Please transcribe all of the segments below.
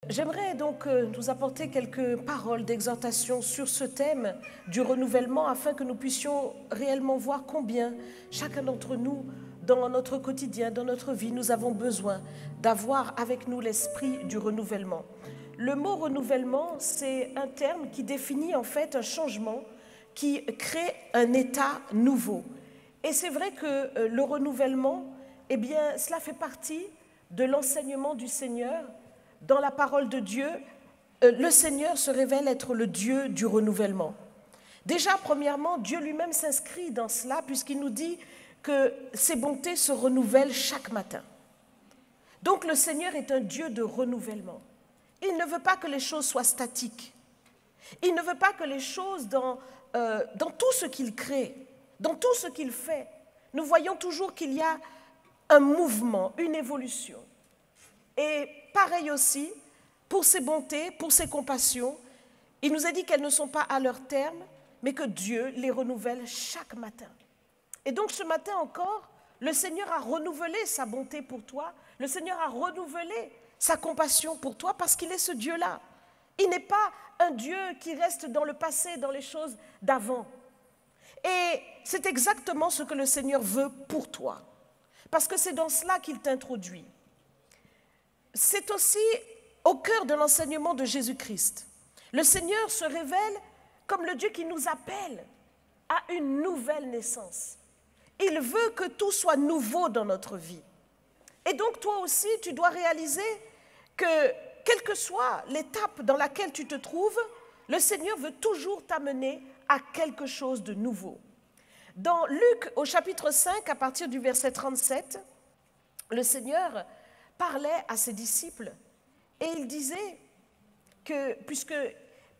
J'aimerais donc nous apporter quelques paroles d'exhortation sur ce thème du renouvellement afin que nous puissions réellement voir combien chacun d'entre nous, dans notre quotidien, dans notre vie, nous avons besoin d'avoir avec nous l'esprit du renouvellement. Le mot renouvellement, c'est un terme qui définit en fait un changement qui crée un état nouveau. Et c'est vrai que le renouvellement, eh bien, cela fait partie de l'enseignement du Seigneur. Dans la parole de Dieu, le Seigneur se révèle être le Dieu du renouvellement. Déjà, premièrement, Dieu lui-même s'inscrit dans cela puisqu'il nous dit que ses bontés se renouvellent chaque matin. Donc le Seigneur est un Dieu de renouvellement. Il ne veut pas que les choses soient statiques. Il ne veut pas que les choses, dans tout ce qu'il crée, dans tout ce qu'il fait, nous voyons toujours qu'il y a un mouvement, une évolution. Et pareil aussi, pour ses bontés, pour ses compassions, il nous a dit qu'elles ne sont pas à leur terme, mais que Dieu les renouvelle chaque matin. Et donc ce matin encore, le Seigneur a renouvelé sa bonté pour toi, le Seigneur a renouvelé sa compassion pour toi parce qu'il est ce Dieu-là. Il n'est pas un Dieu qui reste dans le passé, dans les choses d'avant. Et c'est exactement ce que le Seigneur veut pour toi, parce que c'est dans cela qu'il t'introduit. C'est aussi au cœur de l'enseignement de Jésus-Christ. Le Seigneur se révèle comme le Dieu qui nous appelle à une nouvelle naissance. Il veut que tout soit nouveau dans notre vie. Et donc toi aussi, tu dois réaliser que, quelle que soit l'étape dans laquelle tu te trouves, le Seigneur veut toujours t'amener à quelque chose de nouveau. Dans Luc, au chapitre 5, à partir du verset 37, le Seigneur parlait à ses disciples et il disait que, puisque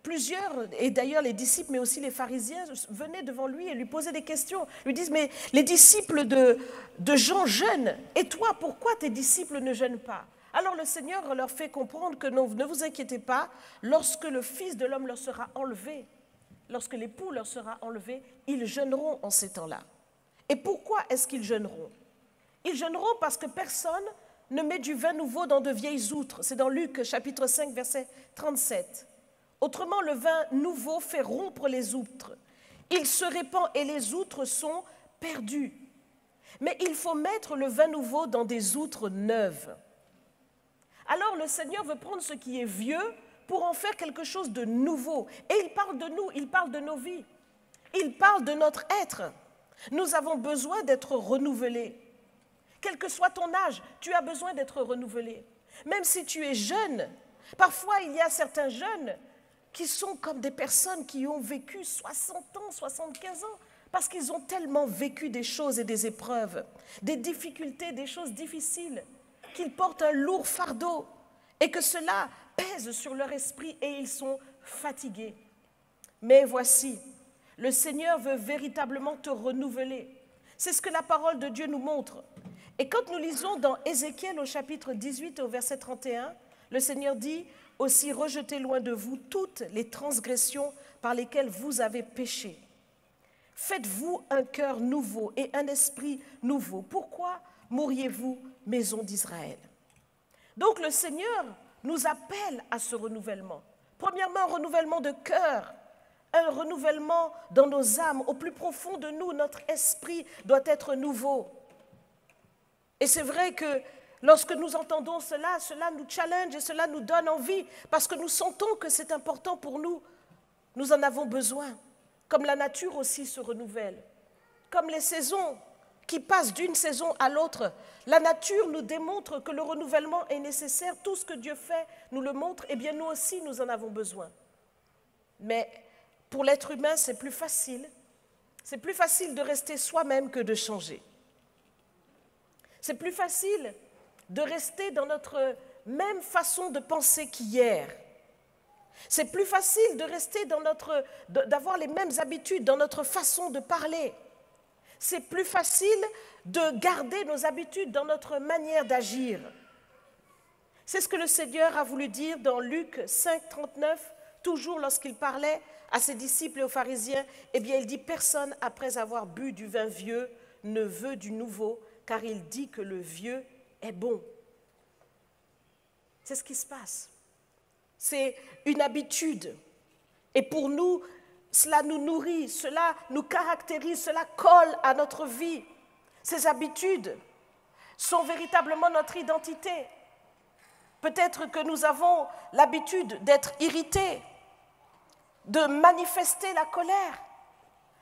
plusieurs, et d'ailleurs les disciples, mais aussi les pharisiens, venaient devant lui et lui posaient des questions, lui disent, mais les disciples de Jean jeûnent, et toi, pourquoi tes disciples ne jeûnent pas? Alors le Seigneur leur fait comprendre que non, ne vous inquiétez pas, lorsque le Fils de l'homme leur sera enlevé, lorsque l'époux leur sera enlevé, ils jeûneront en ces temps-là. Et pourquoi est-ce qu'ils jeûneront? Ils jeûneront parce que personne ne met du vin nouveau dans de vieilles outres. C'est dans Luc, chapitre 5, verset 37. Autrement, le vin nouveau fait rompre les outres. Il se répand et les outres sont perdues. Mais il faut mettre le vin nouveau dans des outres neuves. Alors le Seigneur veut prendre ce qui est vieux pour en faire quelque chose de nouveau. Et il parle de nous, il parle de nos vies. Il parle de notre être. Nous avons besoin d'être renouvelés. Quel que soit ton âge, tu as besoin d'être renouvelé. Même si tu es jeune, parfois il y a certains jeunes qui sont comme des personnes qui ont vécu 60 ans, 75 ans, parce qu'ils ont tellement vécu des choses et des épreuves, des difficultés, des choses difficiles, qu'ils portent un lourd fardeau et que cela pèse sur leur esprit et ils sont fatigués. Mais voici, le Seigneur veut véritablement te renouveler. C'est ce que la parole de Dieu nous montre. Et quand nous lisons dans Ézéchiel au chapitre 18 au verset 31, le Seigneur dit « Aussi rejetez loin de vous toutes les transgressions par lesquelles vous avez péché. Faites-vous un cœur nouveau et un esprit nouveau. Pourquoi mourriez-vous, maison d'Israël ?» Donc le Seigneur nous appelle à ce renouvellement. Premièrement, un renouvellement de cœur, un renouvellement dans nos âmes. Au plus profond de nous, notre esprit doit être nouveau. Et c'est vrai que lorsque nous entendons cela, cela nous challenge et cela nous donne envie parce que nous sentons que c'est important pour nous. Nous en avons besoin. Comme la nature aussi se renouvelle. Comme les saisons qui passent d'une saison à l'autre. La nature nous démontre que le renouvellement est nécessaire. Tout ce que Dieu fait nous le montre. Eh bien, nous aussi, nous en avons besoin. Mais pour l'être humain, c'est plus facile. C'est plus facile de rester soi-même que de changer. C'est plus facile de rester dans notre même façon de penser qu'hier. C'est plus facile de rester d'avoir les mêmes habitudes dans notre façon de parler. C'est plus facile de garder nos habitudes dans notre manière d'agir. C'est ce que le Seigneur a voulu dire dans Luc 5, 39, toujours lorsqu'il parlait à ses disciples et aux pharisiens. Eh bien, il dit « Personne, après avoir bu du vin vieux, ne veut du nouveau, car il dit que le vieux est bon. » C'est ce qui se passe. c'est une habitude. Et pour nous, cela nous nourrit, cela nous caractérise, cela colle à notre vie. Ces habitudes sont véritablement notre identité. Peut-être que nous avons l'habitude d'être irrités, de manifester la colère.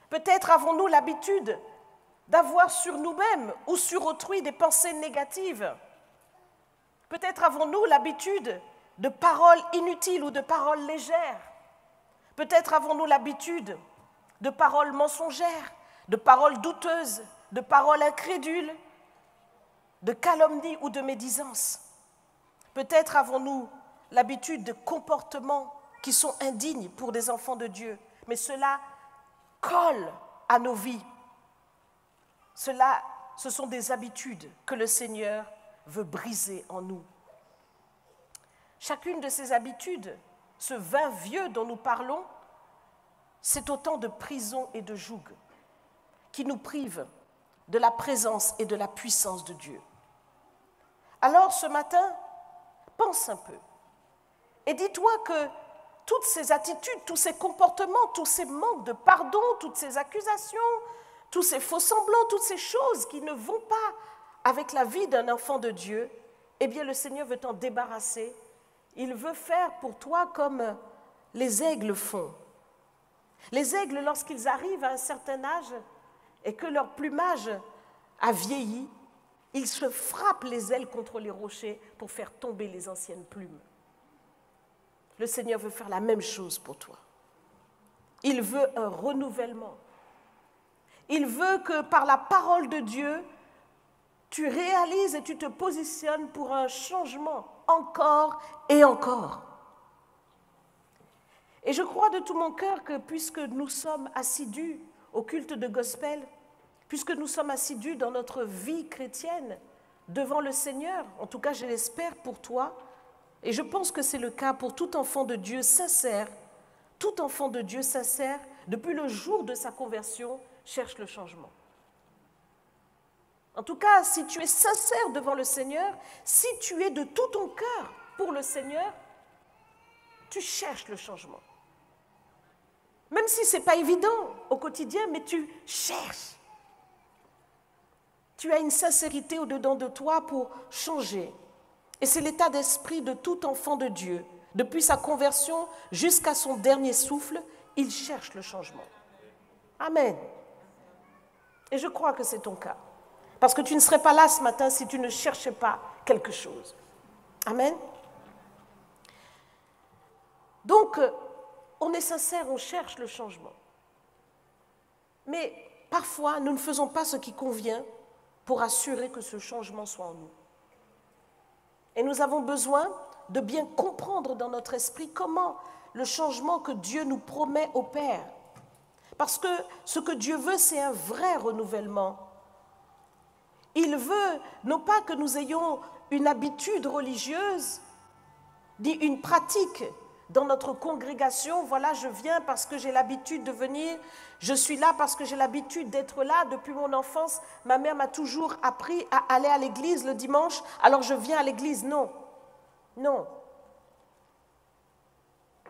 Peut-être avons-nous l'habitude d'avoir sur nous-mêmes ou sur autrui des pensées négatives. Peut-être avons-nous l'habitude de paroles inutiles ou de paroles légères. Peut-être avons-nous l'habitude de paroles mensongères, de paroles douteuses, de paroles incrédules, de calomnies ou de médisance. Peut-être avons-nous l'habitude de comportements qui sont indignes pour des enfants de Dieu, mais cela colle à nos vies. Ce sont des habitudes que le Seigneur veut briser en nous. Chacune de ces habitudes, ce vin vieux dont nous parlons, c'est autant de prisons et de jougs qui nous privent de la présence et de la puissance de Dieu. Alors ce matin, pense un peu et dis-toi que toutes ces attitudes, tous ces comportements, tous ces manques de pardon, toutes ces accusations, tous ces faux-semblants, toutes ces choses qui ne vont pas avec la vie d'un enfant de Dieu, eh bien le Seigneur veut t'en débarrasser. Il veut faire pour toi comme les aigles font. Les aigles, lorsqu'ils arrivent à un certain âge et que leur plumage a vieilli, ils se frappent les ailes contre les rochers pour faire tomber les anciennes plumes. Le Seigneur veut faire la même chose pour toi. Il veut un renouvellement. Il veut que par la parole de Dieu, tu réalises et tu te positionnes pour un changement encore et encore. Et je crois de tout mon cœur que puisque nous sommes assidus au culte de gospel, puisque nous sommes assidus dans notre vie chrétienne devant le Seigneur, en tout cas je l'espère pour toi, et je pense que c'est le cas pour tout enfant de Dieu sincère, tout enfant de Dieu sincère, depuis le jour de sa conversion, cherche le changement. En tout cas, si tu es sincère devant le Seigneur, si tu es de tout ton cœur pour le Seigneur, tu cherches le changement. Même si ce n'est pas évident au quotidien, mais tu cherches. Tu as une sincérité au-dedans de toi pour changer. Et c'est l'état d'esprit de tout enfant de Dieu. Depuis sa conversion jusqu'à son dernier souffle, il cherche le changement. Amen. Et je crois que c'est ton cas. Parce que tu ne serais pas là ce matin si tu ne cherchais pas quelque chose. Amen. Donc, on est sincère, on cherche le changement. Mais parfois, nous ne faisons pas ce qui convient pour assurer que ce changement soit en nous. Et nous avons besoin de bien comprendre dans notre esprit comment le changement que Dieu nous promet opère. Parce que ce que Dieu veut, c'est un vrai renouvellement. Il veut non pas que nous ayons une habitude religieuse, ni une pratique dans notre congrégation. Voilà, je viens parce que j'ai l'habitude de venir, je suis là parce que j'ai l'habitude d'être là. Depuis mon enfance, ma mère m'a toujours appris à aller à l'église le dimanche, alors je viens à l'église. Non, non.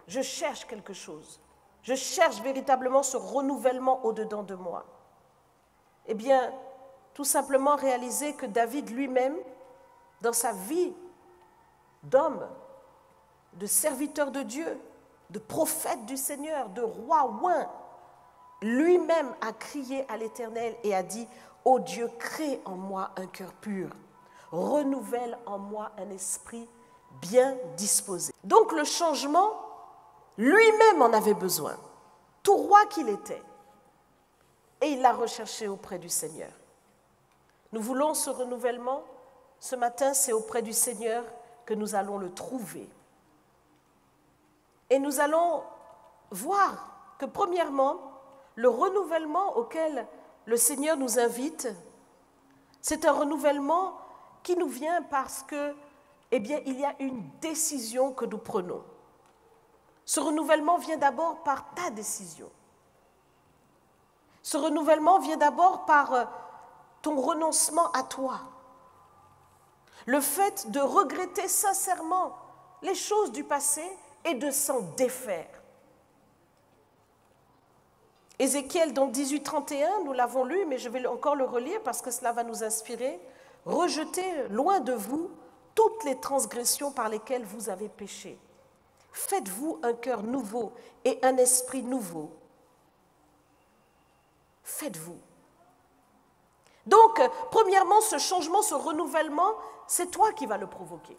Je cherche quelque chose. Je cherche véritablement ce renouvellement au-dedans de moi. Eh bien, tout simplement réaliser que David lui-même, dans sa vie d'homme, de serviteur de Dieu, de prophète du Seigneur, de roi oint, lui-même a crié à l'Éternel et a dit « Ô Dieu, crée en moi un cœur pur, renouvelle en moi un esprit bien disposé. » Donc le changement, lui-même en avait besoin, tout roi qu'il était, et il l'a recherché auprès du Seigneur. Nous voulons ce renouvellement. Ce matin, c'est auprès du Seigneur que nous allons le trouver. Et nous allons voir que, premièrement, le renouvellement auquel le Seigneur nous invite, c'est un renouvellement qui nous vient parce que, eh bien, il y a une décision que nous prenons. Ce renouvellement vient d'abord par ta décision. Ce renouvellement vient d'abord par ton renoncement à toi. Le fait de regretter sincèrement les choses du passé et de s'en défaire. Ézéchiel, dans 18:31, nous l'avons lu, mais je vais encore le relire parce que cela va nous inspirer. « Rejetez loin de vous toutes les transgressions par lesquelles vous avez péché. Faites-vous un cœur nouveau et un esprit nouveau. » Faites-vous. Donc, premièrement, ce changement, ce renouvellement, c'est toi qui vas le provoquer.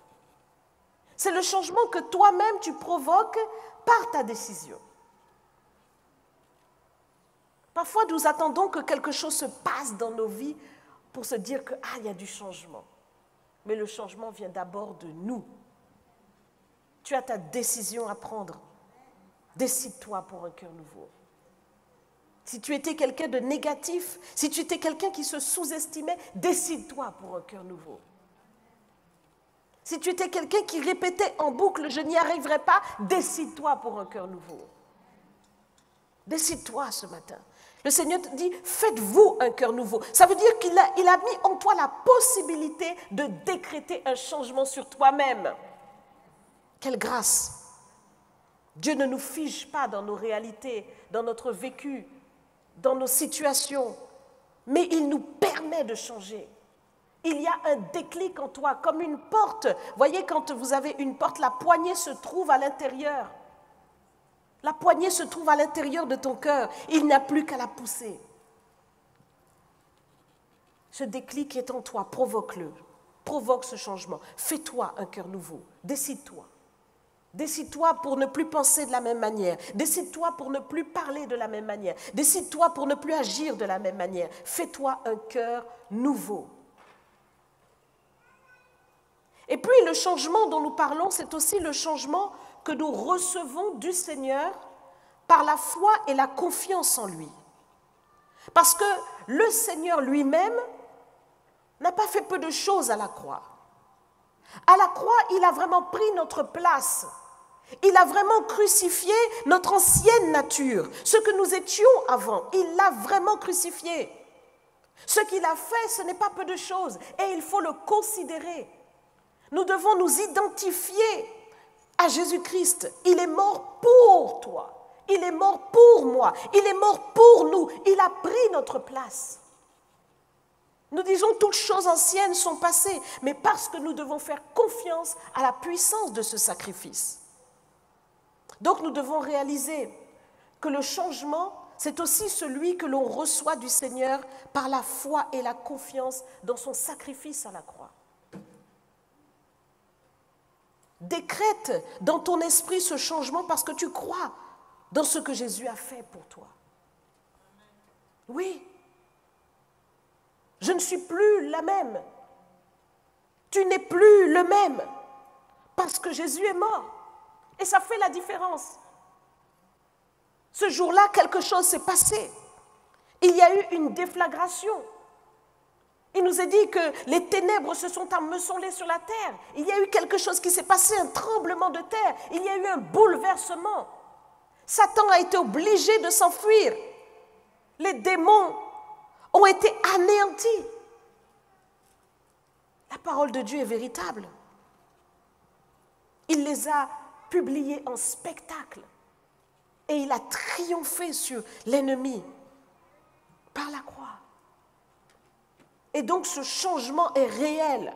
C'est le changement que toi-même tu provoques par ta décision. Parfois, nous attendons que quelque chose se passe dans nos vies pour se dire que, il y a du changement. Mais le changement vient d'abord de nous. Tu as ta décision à prendre. Décide-toi pour un cœur nouveau. Si tu étais quelqu'un de négatif, si tu étais quelqu'un qui se sous-estimait, décide-toi pour un cœur nouveau. Si tu étais quelqu'un qui répétait en boucle « je n'y arriverai pas », décide-toi pour un cœur nouveau. Décide-toi ce matin. Le Seigneur te dit « faites-vous un cœur nouveau ». Ça veut dire qu'il a mis en toi la possibilité de décréter un changement sur toi-même. Quelle grâce! Dieu ne nous fige pas dans nos réalités, dans notre vécu, dans nos situations, mais il nous permet de changer. Il y a un déclic en toi, comme une porte. Voyez, quand vous avez une porte, la poignée se trouve à l'intérieur. La poignée se trouve à l'intérieur de ton cœur. Il n'y a plus qu'à la pousser. Ce déclic est en toi, provoque-le. Provoque ce changement. Fais-toi un cœur nouveau. Décide-toi. Décide-toi pour ne plus penser de la même manière. Décide-toi pour ne plus parler de la même manière. Décide-toi pour ne plus agir de la même manière. Fais-toi un cœur nouveau. Et puis le changement dont nous parlons, c'est aussi le changement que nous recevons du Seigneur par la foi et la confiance en lui. Parce que le Seigneur lui-même n'a pas fait peu de choses à la croix. À la croix, il a vraiment pris notre place. Il a vraiment crucifié notre ancienne nature, ce que nous étions avant. Il l'a vraiment crucifié. Ce qu'il a fait, ce n'est pas peu de choses et il faut le considérer. Nous devons nous identifier à Jésus-Christ. Il est mort pour toi. Il est mort pour moi. Il est mort pour nous. Il a pris notre place. Nous disons toutes choses anciennes sont passées, mais parce que nous devons faire confiance à la puissance de ce sacrifice. Donc nous devons réaliser que le changement, c'est aussi celui que l'on reçoit du Seigneur par la foi et la confiance dans son sacrifice à la croix. Décrète dans ton esprit ce changement parce que tu crois dans ce que Jésus a fait pour toi. Oui. Je ne suis plus la même. Tu n'es plus le même parce que Jésus est mort. Et ça fait la différence. Ce jour-là, quelque chose s'est passé. Il y a eu une déflagration. Il nous est dit que les ténèbres se sont ameçonnées sur la terre. Il y a eu quelque chose qui s'est passé, un tremblement de terre. Il y a eu un bouleversement. Satan a été obligé de s'enfuir. Les démons ont été anéantis. La parole de Dieu est véritable. Il les a publiés en spectacle. Et il a triomphé sur l'ennemi par la croix. Et donc ce changement est réel.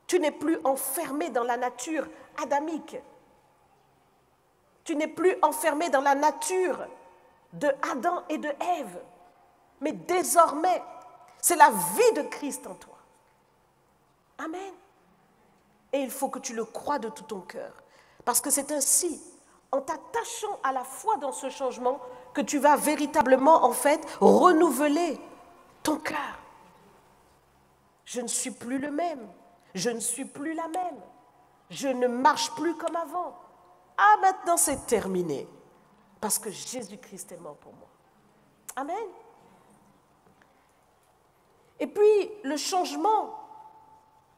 Tu n'es plus enfermé dans la nature adamique. Tu n'es plus enfermé dans la nature de Adam et de Ève. Mais désormais, c'est la vie de Christ en toi. Amen. Et il faut que tu le crois de tout ton cœur. Parce que c'est ainsi, en t'attachant à la foi dans ce changement, que tu vas véritablement, en fait, renouveler ton cœur. Je ne suis plus le même. Je ne suis plus la même. Je ne marche plus comme avant. Ah, maintenant c'est terminé. Parce que Jésus-Christ est mort pour moi. Amen. Et puis, le changement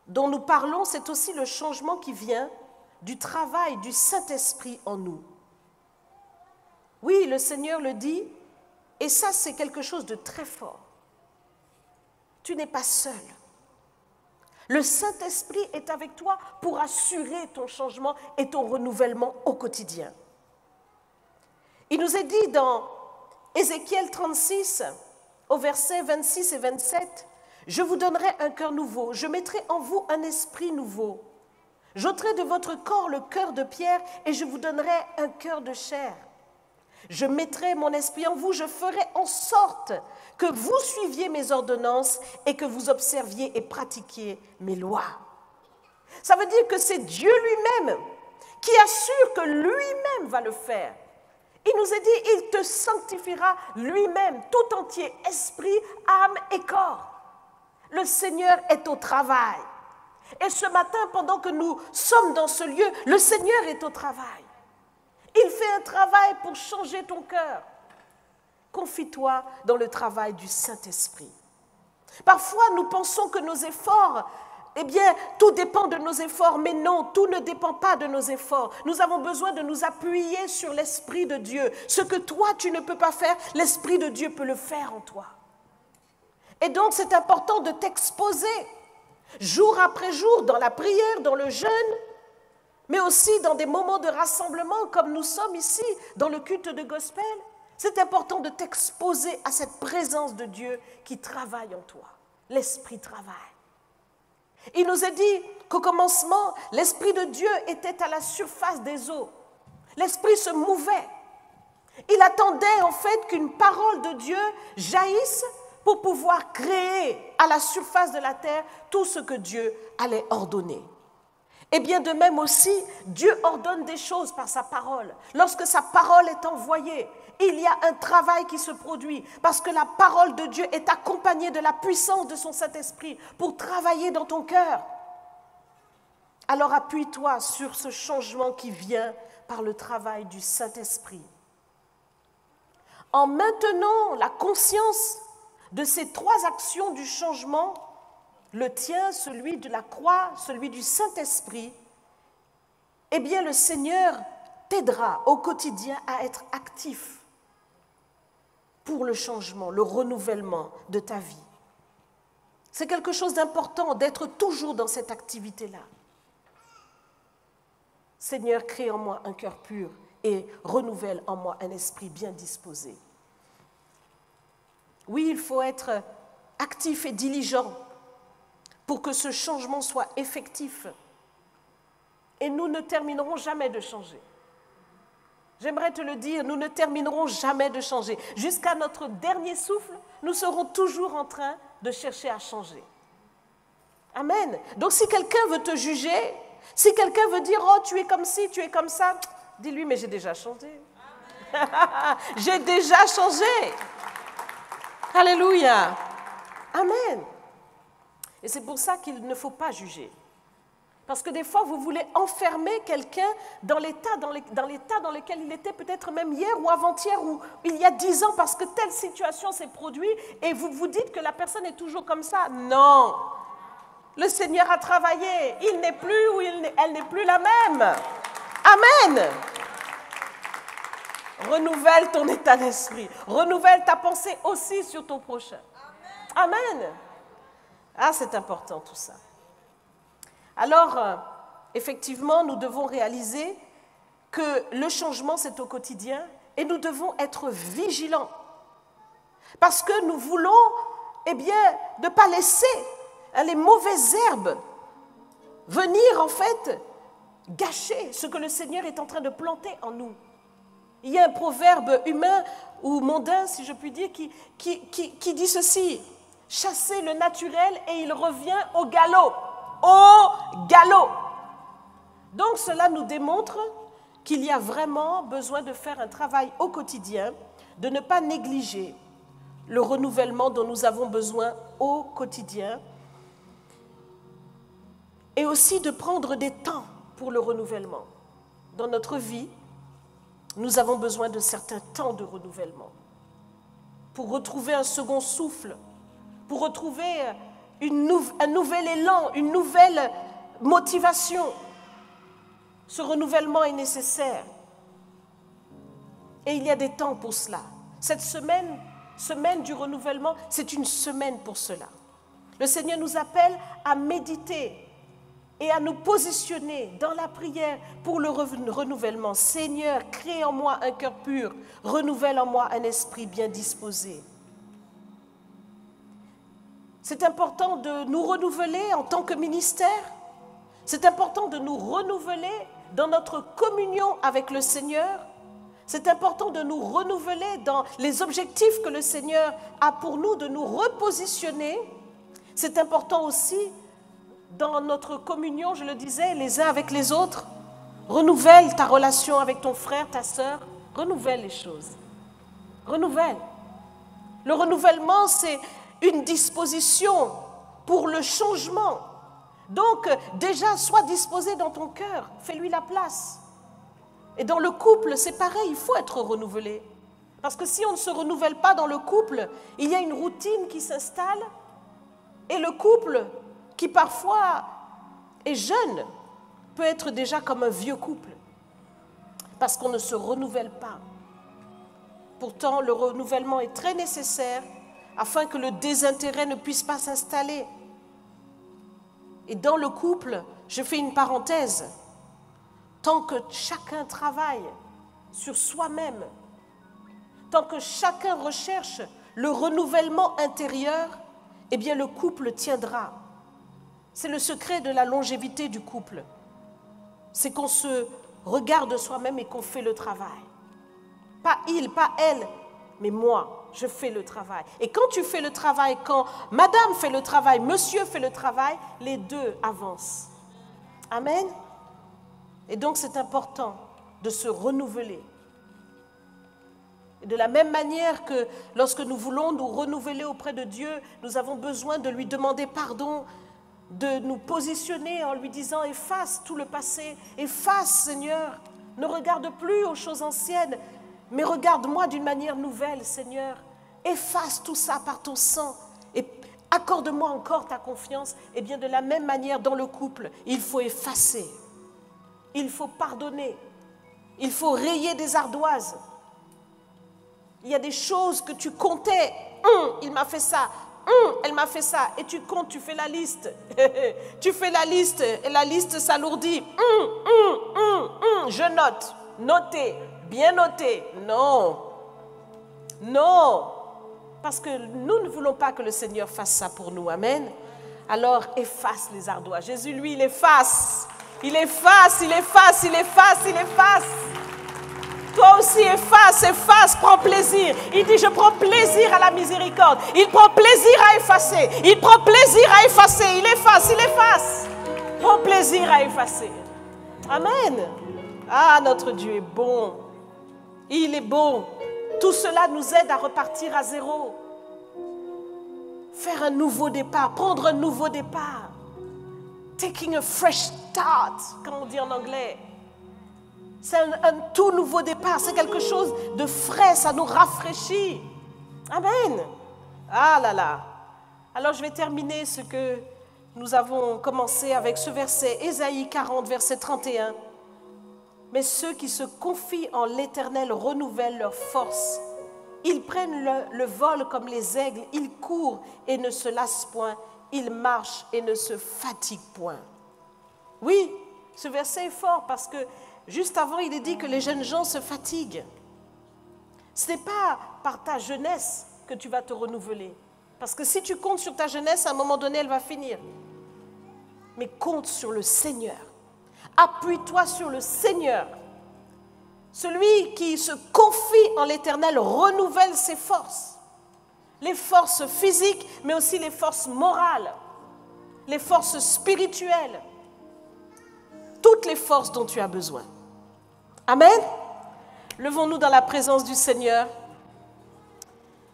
dont nous parlons, c'est aussi le changement qui vient du travail du Saint-Esprit en nous. Oui, le Seigneur le dit, et ça c'est quelque chose de très fort. Tu n'es pas seul. Le Saint-Esprit est avec toi pour assurer ton changement et ton renouvellement au quotidien. Il nous est dit dans Ézéchiel 36, au verset 26 et 27, « Je vous donnerai un cœur nouveau, je mettrai en vous un esprit nouveau. J'ôterai de votre corps le cœur de pierre et je vous donnerai un cœur de chair. Je mettrai mon esprit en vous, je ferai en sorte que vous suiviez mes ordonnances et que vous observiez et pratiquiez mes lois. » Ça veut dire que c'est Dieu lui-même qui assure que lui-même va le faire. Il nous a dit, il te sanctifiera lui-même, tout entier, esprit, âme et corps. Le Seigneur est au travail. Et ce matin, pendant que nous sommes dans ce lieu, le Seigneur est au travail. Il fait un travail pour changer ton cœur. Confie-toi dans le travail du Saint-Esprit. Parfois, nous pensons que nos efforts, eh bien, tout dépend de nos efforts, mais non, tout ne dépend pas de nos efforts. Nous avons besoin de nous appuyer sur l'Esprit de Dieu. Ce que toi, tu ne peux pas faire, l'Esprit de Dieu peut le faire en toi. Et donc, c'est important de t'exposer, jour après jour, dans la prière, dans le jeûne, mais aussi dans des moments de rassemblement, comme nous sommes ici, dans le culte de gospel. C'est important de t'exposer à cette présence de Dieu qui travaille en toi. L'Esprit travaille. Il nous a dit qu'au commencement, l'Esprit de Dieu était à la surface des eaux. L'Esprit se mouvait. Il attendait en fait qu'une parole de Dieu jaillisse pour pouvoir créer à la surface de la terre tout ce que Dieu allait ordonner. Et bien de même aussi, Dieu ordonne des choses par sa parole. Lorsque sa parole est envoyée, il y a un travail qui se produit parce que la parole de Dieu est accompagnée de la puissance de son Saint-Esprit pour travailler dans ton cœur. Alors appuie-toi sur ce changement qui vient par le travail du Saint-Esprit. En maintenant la conscience de ces trois actions du changement, le tien, celui de la croix, celui du Saint-Esprit, eh bien le Seigneur t'aidera au quotidien à être actif pour le changement, le renouvellement de ta vie. C'est quelque chose d'important d'être toujours dans cette activité-là. Seigneur, crée en moi un cœur pur et renouvelle en moi un esprit bien disposé. Oui, il faut être actif et diligent pour que ce changement soit effectif. Et nous ne terminerons jamais de changer. J'aimerais te le dire, nous ne terminerons jamais de changer. Jusqu'à notre dernier souffle, nous serons toujours en train de chercher à changer. Amen. Donc si quelqu'un veut te juger, si quelqu'un veut dire « Oh, tu es comme ci, tu es comme ça », dis-lui « Mais j'ai déjà changé. » J'ai déjà changé. Alléluia. Amen. Et c'est pour ça qu'il ne faut pas juger. Parce que des fois, vous voulez enfermer quelqu'un dans l'état dans lequel il était peut-être même hier ou avant-hier ou il y a 10 ans parce que telle situation s'est produite et vous vous dites que la personne est toujours comme ça. Non. Le Seigneur a travaillé. Il n'est plus ou elle n'est plus la même. Amen. Renouvelle ton état d'esprit. Renouvelle ta pensée aussi sur ton prochain. Amen. Ah, c'est important tout ça. Alors, effectivement, nous devons réaliser que le changement, c'est au quotidien et nous devons être vigilants. Parce que nous voulons, eh bien, ne pas laisser les mauvaises herbes venir, en fait, gâcher ce que le Seigneur est en train de planter en nous. Il y a un proverbe humain ou mondain, si je puis dire, qui dit ceci: chassez le naturel et il revient au galop. Au galop. Donc cela nous démontre qu'il y a vraiment besoin de faire un travail au quotidien, de ne pas négliger le renouvellement dont nous avons besoin au quotidien et aussi de prendre des temps pour le renouvellement. Dans notre vie, nous avons besoin de certains temps de renouvellement pour retrouver un second souffle, pour retrouver un nouvel élan, une nouvelle motivation. Ce renouvellement est nécessaire. Et il y a des temps pour cela. Cette semaine du renouvellement, c'est une semaine pour cela. Le Seigneur nous appelle à méditer et à nous positionner dans la prière pour le renouvellement. Seigneur, crée en moi un cœur pur, renouvelle en moi un esprit bien disposé. C'est important de nous renouveler en tant que ministère. C'est important de nous renouveler dans notre communion avec le Seigneur. C'est important de nous renouveler dans les objectifs que le Seigneur a pour nous, de nous repositionner. C'est important aussi dans notre communion, je le disais, les uns avec les autres. Renouvelle ta relation avec ton frère, ta sœur. Renouvelle les choses. Renouvelle. Le renouvellement, c'est une disposition pour le changement. Donc, déjà, sois disposé dans ton cœur. Fais-lui la place. Et dans le couple, c'est pareil, il faut être renouvelé. Parce que si on ne se renouvelle pas dans le couple, il y a une routine qui s'installe. Et le couple, qui parfois est jeune, peut être déjà comme un vieux couple. Parce qu'on ne se renouvelle pas. Pourtant, le renouvellement est très nécessaire afin que le désintérêt ne puisse pas s'installer. Et dans le couple, je fais une parenthèse, tant que chacun travaille sur soi-même, tant que chacun recherche le renouvellement intérieur, eh bien le couple tiendra. C'est le secret de la longévité du couple. C'est qu'on se regarde soi-même et qu'on fait le travail. Pas il, pas elle, mais moi, je fais le travail. Et quand tu fais le travail, quand madame fait le travail, monsieur fait le travail, les deux avancent. Amen. Et donc c'est important de se renouveler. Et de la même manière que lorsque nous voulons nous renouveler auprès de Dieu, nous avons besoin de lui demander pardon, de nous positionner en lui disant « Efface tout le passé, efface Seigneur, ne regarde plus aux choses anciennes, mais regarde-moi d'une manière nouvelle Seigneur, efface tout ça par ton sang et accorde-moi encore ta confiance. » Et bien de la même manière dans le couple, il faut effacer, il faut pardonner, il faut rayer des ardoises. Il y a des choses que tu comptais, il m'a fait ça, elle m'a fait ça, et tu comptes, tu fais la liste. Tu fais la liste, et la liste s'alourdit. Je note, notez, bien noté. Non, non, parce que nous ne voulons pas que le Seigneur fasse ça pour nous, amen. Alors efface les ardoises. Jésus, lui, il efface. Il efface, il efface, il efface, il efface. Toi aussi, efface, efface, prends plaisir. Il dit, je prends plaisir à la miséricorde. Il prend plaisir à effacer. Il prend plaisir à effacer. Il efface, il efface. Prends plaisir à effacer. Amen. Ah, notre Dieu est bon. Il est bon. Tout cela nous aide à repartir à zéro. Faire un nouveau départ, prendre un nouveau départ. Taking a fresh start, comme on dit en anglais. C'est un tout nouveau départ, c'est quelque chose de frais, ça nous rafraîchit. Amen. Ah là là. Alors je vais terminer ce que nous avons commencé avec ce verset, Ésaïe 40, verset 31. Mais ceux qui se confient en l'Éternel renouvellent leur force. Ils prennent le vol comme les aigles, ils courent et ne se lassent point, ils marchent et ne se fatiguent point. Oui, ce verset est fort parce que juste avant, il est dit que les jeunes gens se fatiguent. Ce n'est pas par ta jeunesse que tu vas te renouveler. Parce que si tu comptes sur ta jeunesse, à un moment donné, elle va finir. Mais compte sur le Seigneur. Appuie-toi sur le Seigneur. Celui qui se confie en l'Éternel renouvelle ses forces. Les forces physiques, mais aussi les forces morales, les forces spirituelles. Toutes les forces dont tu as besoin. Amen. Levons-nous dans la présence du Seigneur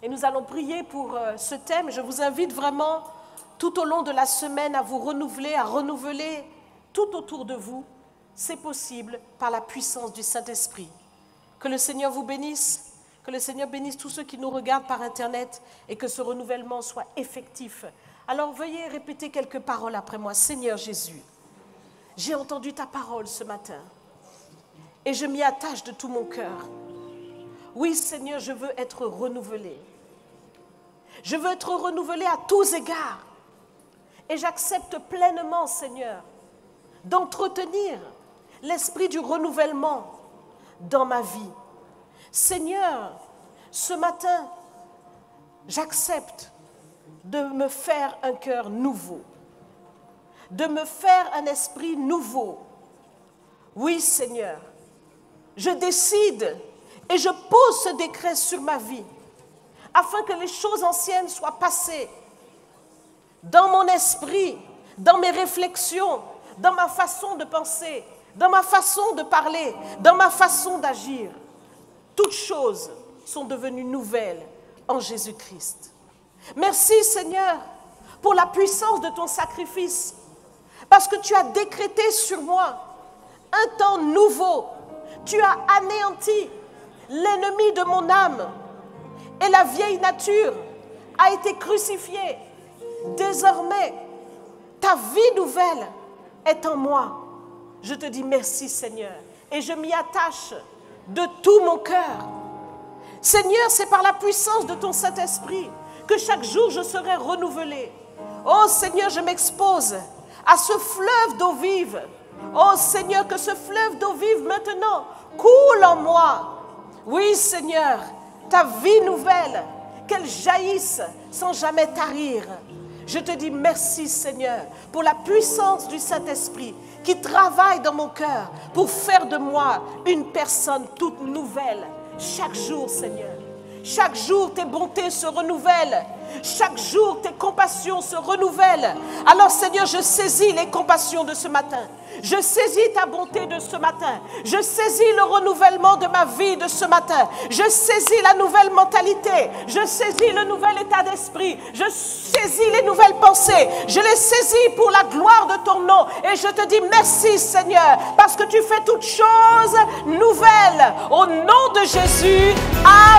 et nous allons prier pour ce thème. Je vous invite vraiment tout au long de la semaine à vous renouveler, à renouveler tout autour de vous. C'est possible par la puissance du Saint-Esprit. Que le Seigneur vous bénisse, que le Seigneur bénisse tous ceux qui nous regardent par Internet et que ce renouvellement soit effectif. Alors veuillez répéter quelques paroles après moi. Seigneur Jésus, j'ai entendu ta parole ce matin et je m'y attache de tout mon cœur. Oui, Seigneur, je veux être renouvelé. Je veux être renouvelé à tous égards. Et j'accepte pleinement, Seigneur, d'entretenir l'esprit du renouvellement dans ma vie. Seigneur, ce matin, j'accepte de me faire un cœur nouveau, de me faire un esprit nouveau. Oui, Seigneur, je décide et je pose ce décret sur ma vie, afin que les choses anciennes soient passées dans mon esprit, dans mes réflexions, dans ma façon de penser, dans ma façon de parler, dans ma façon d'agir. Toutes choses sont devenues nouvelles en Jésus-Christ. Merci, Seigneur, pour la puissance de ton sacrifice, parce que tu as décrété sur moi un temps nouveau. Tu as anéanti l'ennemi de mon âme et la vieille nature a été crucifiée. Désormais, ta vie nouvelle est en moi. Je te dis merci, Seigneur, et je m'y attache de tout mon cœur. Seigneur, c'est par la puissance de ton Saint-Esprit que chaque jour je serai renouvelé. Oh Seigneur, je m'expose à ce fleuve d'eau vive. Oh Seigneur, que ce fleuve d'eau vive maintenant coule en moi. Oui Seigneur, ta vie nouvelle, qu'elle jaillisse sans jamais tarir. Je te dis merci Seigneur pour la puissance du Saint-Esprit qui travaille dans mon cœur pour faire de moi une personne toute nouvelle. Chaque jour Seigneur, chaque jour tes bontés se renouvellent. Chaque jour tes compassions se renouvellent. Alors Seigneur, je saisis les compassions de ce matin. Je saisis ta bonté de ce matin. Je saisis le renouvellement de ma vie de ce matin. Je saisis la nouvelle mentalité. Je saisis le nouvel état d'esprit. Je saisis les nouvelles pensées. Je les saisis pour la gloire de ton nom. Et je te dis merci Seigneur, parce que tu fais toutes choses nouvelles. Au nom de Jésus, Amen.